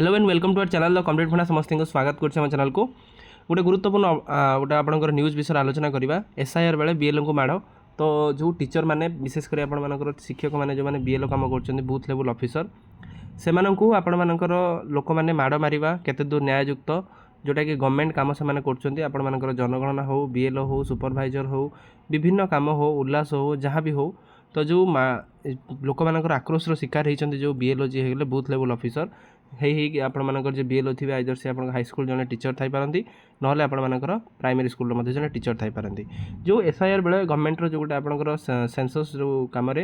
Hello and welcome to our channel the complete funda समस्त को स्वागत करछे चैनल को गोटे गुरुत्वपूर्ण गोटे आपंकर न्यूज विषय आलोचना करवा एसआईआर बेले बीएलओ को माड़ तो जो टीचर मैंने विशेषकर आपर शिक्षक मैंने जो मैंने बीएलओ कम कर बूथ लेवल ऑफिसर से आपर लोक मैंने माड़ मारिबा केते दूर न्याययुक्त जोटा कि गवर्नमेंट काम से कर जनगणना हो बीएलओ हो सुपरभाइजर हो विभिन्न कम हो उल्लास हो जहाँ भी हो तो जो लोक मान आक्रोशर शिकार होती जो बीएलओ जी होगले बूथ लेवल ऑफिसर आपर जो बीएलओ थे आइदर से हाईस्कल जड़े टीचर थी ना आपर प्राइमरी स्कूल जड़े टीचर थी जो एसआईआर बेले गवर्नमेंट जो गोटे आप सेंसस जो कम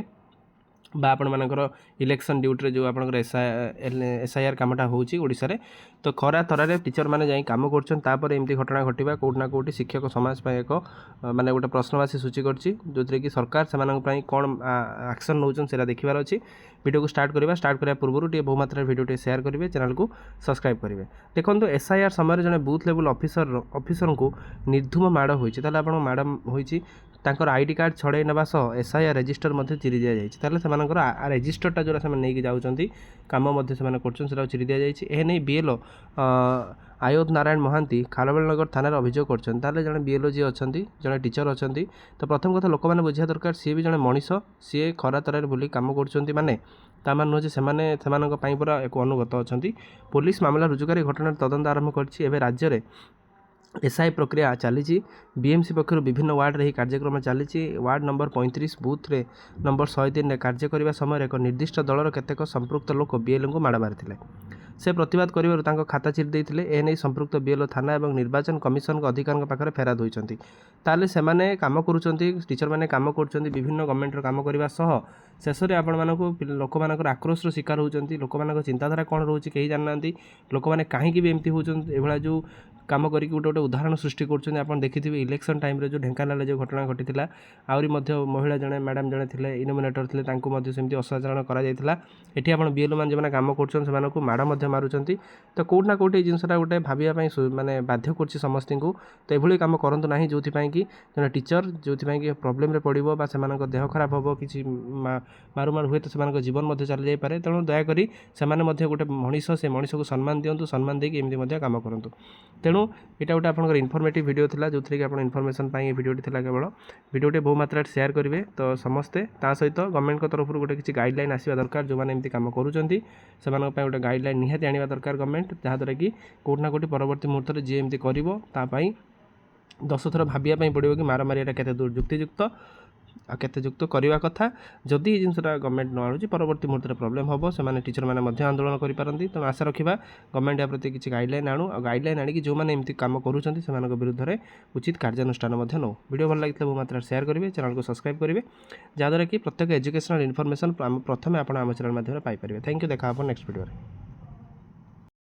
बा आपर इलेक्शन ड्यूटी जो आप एसआईआर कमटा होशार तो खरा तरारे टीचर मैंने जाई कम करमती घटना घटवा कौटना कौटी शिक्षक समाज पर एक माने गोटे प्रश्नवाची सूची कर कि सरकार से कौन एक्शन नौचन से देखार अच्छी वीडियो को स्टार्ट करने पूर्व टे बहुमात्रा वीडियो शेयर करेंगे चैनल को सब्सक्राइब करेंगे देखो एसआईआर समय जड़े बूथ लेवल ऑफिसर को निर्धूम माड़ होती माड़ होती आईडी कार्ड छड़े ना सह एसआईआर रेजिस्टर चिरी दि जाए रेजिस्टरटा जोड़ा से नहीं जाऊँगी कम कर चिरी दि जाए बीएलओ आयोध नारायण महांती खालबेलनगर थाना अभियोग कर जड़े बीएलओ जी अच्छा जड़े टीचर अच्छा तो प्रथम कथा लोक मैंने बुझा दरकार सी भी जड़े मनीष सी खरा तरह बुली कम कर माने तामान नुहे से पूरा एक अनुगत अच्छा पुलिस मामला रुजुकारी घटना तदंत आरंभ कर राज्य में एसआई प्रक्रिया चली बीएमसी पक्षर विभिन्न वार्ड में कार्यक्रम चली वार्ड नंबर 35 बूथ रे नंबर 103 कार्य करने समय एक निर्दिष्ट दलर केतेक संपृक्त लोक बीएलओ को माड़ मारी से प्रतिवाद कर खाता चिरी देते एने संपृक्त बीएलओ थाना और निर्वाचन कमिशन अधिकारी पाखे फेराद होती ताले से कम कर टीचर मैंने कम कर विभिन्न गवर्नमेंट काम करने सह शेष में आपण मानक लोक मान आक्रोशर शिकार होती लोक मान चिंताधारा कौन रोचे कहीं जानना लोक मैंने कहीं भी एमती होती जो कम करके गोटे गोटे उदाहरण सृष्टि कर देखिए इलेक्शन टाइम जो ढेंकानाल जो घटना घटी आहरी महिला जड़े मैडम जड़े थे इनोमिनेटर थे सेमती असाचरण कर आप बीएलओ मैंने जो कम कर माड़ मारुंट तो कौटना कौटी जिनसा गोटे भावाई माने बाध्य कर समस्त को तो ये कम करूँ ना जो कि जड़े टीचर जो कि प्रोब्लेम रे पड़ो देह खराब हम कि मारू मारू हुए तो से जीवन चली जापे तेणु दयाकोरी से गोटे मनीष से मनीष को सम्मान दिंतु सम्मान देकी एमती कम करूँ तेणु यहाँ गोटे आप इनफर्मेटिव वीडियो था जो थी आप इनफर्मेशन वीडियोटी था केवल वीडियोटी बहु मात्रा शेयर करेंगे तो समस्ते सहित गवर्नमेंट तरफ गोटे किसी गाइडलाइन आसवा दरकार जो मैंने एमती कम करुँच से गोटे गाइडलाइन निहाती आने दरकार गवर्नमेंट जहाँद्वारा कि कौटना कौटी परवर्ती मुहूर्त में जी एमती कर 10 थर भाविया पड़ो कि मार मारिया केते दूर युक्तियुक्त केते युक्त करवा कथा जदि ये जिनसा गवर्नमेंट न आणुची परवर्ती मुहूर्त में प्रोब्लेम हम से टीचर मैंने आंदोलन करें तो आशा रखा गवर्नमेंट या प्रति किसी गाइडलाइन आणु गाइडलाइन आनिक जो मैंने एमती कम करुँच विरुद्ध में उचित कार्यानुष्ठान नौ वीडियो भल लगी बहुत मात्रा शेयर करेंगे चैनल को सब्सक्राइब करेंगे जहाँद्वारा कि प्रत्येक एजुकेशनल इनफर्मेशन प्रथम आप चैनल माध्यम पाइपर थैंक यू देखा नेक्स्ट वीडियो।